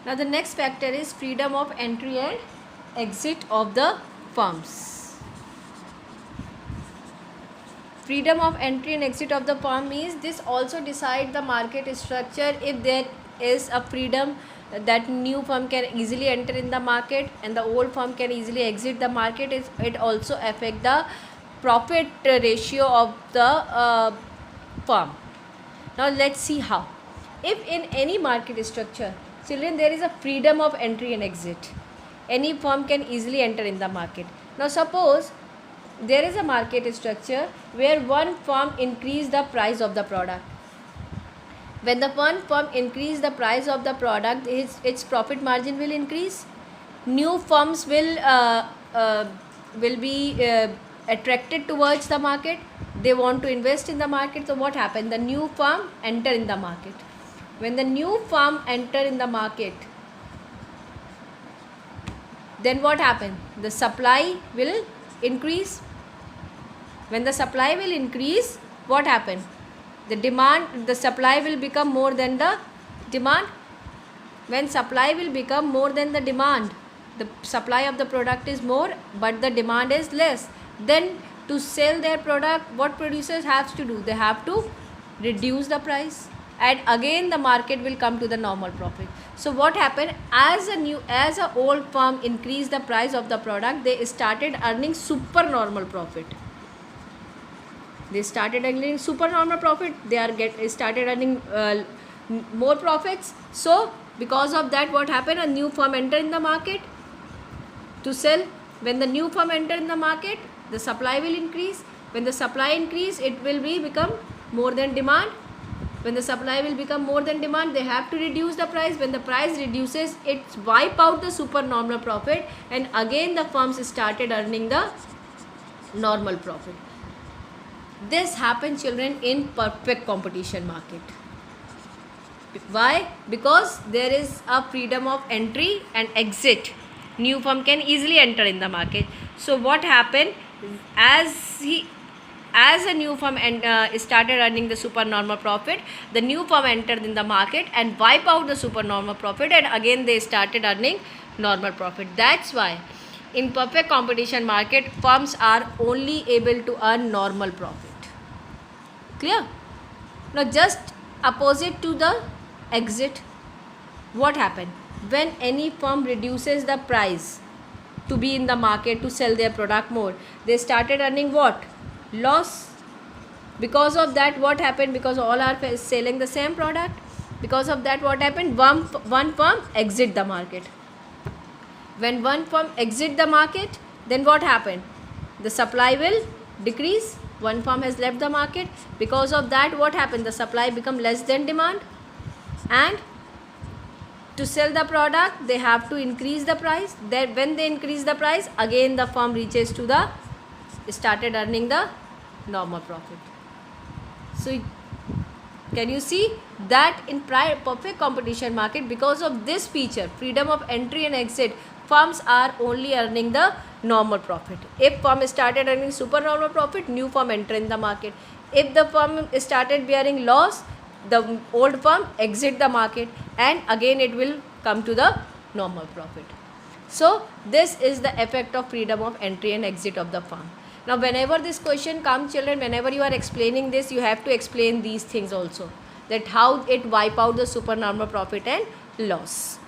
Now the next factor is freedom of entry and exit of the firms. Freedom of entry and exit of the firm means this also decide the market structure. If there is a freedom that new firm can easily enter in the market and the old firm can easily exit the market, it also affect the profit ratio of the firm. Now let's see how. If in any market structure, children, there is a freedom of entry and exit, any firm can easily enter in the market. Now suppose there is a market structure where one firm increase the price of the product. When the one firm increase the price of the product, its profit margin will increase. New firms will be attracted towards the market. They want to invest in the market. So what happened? The new firm enter in the market. When the new firm enter in the market, then what happened? The supply will increase. When the supply will increase, what happened? The supply will become more than the demand. When supply will become more than the demand, the supply of the product is more but the demand is less, then to sell their product, what producers have to do? They have to reduce the price, and again the market will come to the normal profit. So what happened? As a old firm increased the price of the product, they started earning super normal profit. They started earning super normal profit. They started earning more profits. So because of that, what happened? A new firm entered in the market to sell. When the new firm enter in the market, the supply will increase. When the supply increase, it will become more than demand. When the supply will become more than demand, they have to reduce the price. When the price reduces, it wipe out the super normal profit, and again the firms started earning the normal profit. This happens, children, in perfect competition market. Why? Because there is a freedom of entry and exit. New firm can easily enter in the market. So what happened? As a new firm started earning the supernormal profit, the new firm entered in the market and wipe out the supernormal profit, and again they started earning normal profit. That's why in perfect competition market, firms are only able to earn normal profit. Clear? Now just opposite to the exit, what happened? When any firm reduces the price to be in the market to sell their product more, they started earning what? Loss. Because of that, what happened? Because all are selling the same product. Because of that, what happened? One firm exit the market. When one firm exit the market, then what happened? The supply will decrease. One firm has left the market. Because of that, what happened? The supply become less than demand, and to sell the product, they have to increase the price. Then when they increase the price, again the firm reaches to the started earning the normal profit. So can you see that in perfect competition market, because of this feature, freedom of entry and exit, firms are only earning the normal profit. If firm started earning super normal profit, new firm enter in the market. If the firm started bearing loss, the old firm exit the market, and again it will come to the normal profit. So this is the effect of freedom of entry and exit of the firm. Now whenever this question comes, children, whenever you are explaining this, you have to explain these things also, that how it wipe out the supernormal profit and loss.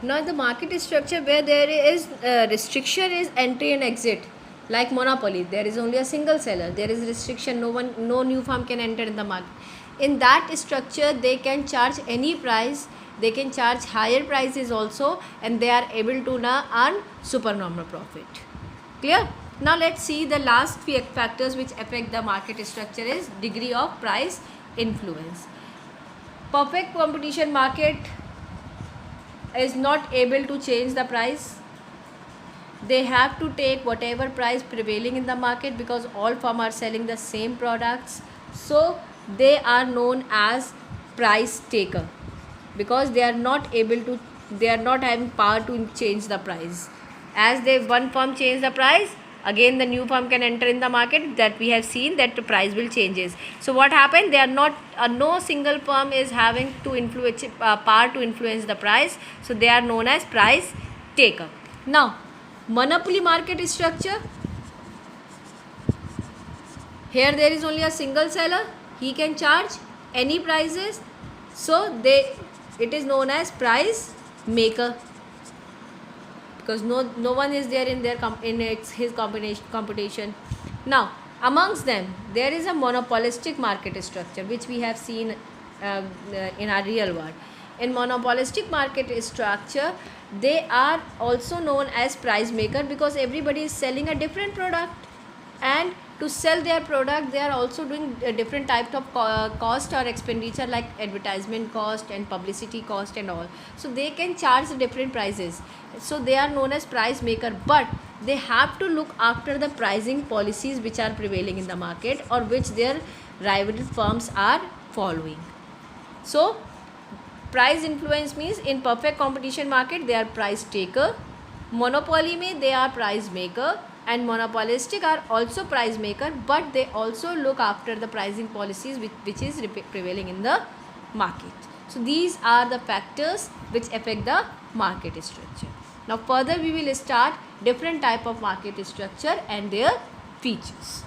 Now the market structure where there is restriction is entry and exit, like monopoly, there is only a single seller, there is restriction, no new firm can enter in the market. In that structure, they can charge any price, they can charge higher prices also, and they are able to now earn supernormal profit. Clear? Now let's see the last few factors which affect the market structure is degree of price influence. Perfect competition market is not able to change the price. They have to take whatever price prevailing in the market, because all firms are selling the same products. So they are known as price taker, because they are not having power to change the price. As one firm change the price, again the new firm can enter in the market, that we have seen that the price will changes. So what happened, they are not no single firm is having to influence power to influence the price, so they are known as price taker. Now monopoly market structure, here there is only a single seller, he can charge any prices, so it is known as price maker, because no one is there in his competition. Now amongst them there is a monopolistic market structure, which we have seen in our real world. In monopolistic market structure, they are also known as price maker, because everybody is selling a different product, and to sell their product they are also doing different types of cost or expenditure, like advertisement cost and publicity cost and all, so they can charge different prices, so they are known as price maker. But they have to look after the pricing policies which are prevailing in the market, or which their rival firms are following. So price influence means in perfect competition market they are price taker, monopoly mein they are price maker, and monopolistic are also price maker, but they also look after the pricing policies which is prevailing in the market. So these are the factors which affect the market structure. Now further we will start different type of market structure and their features.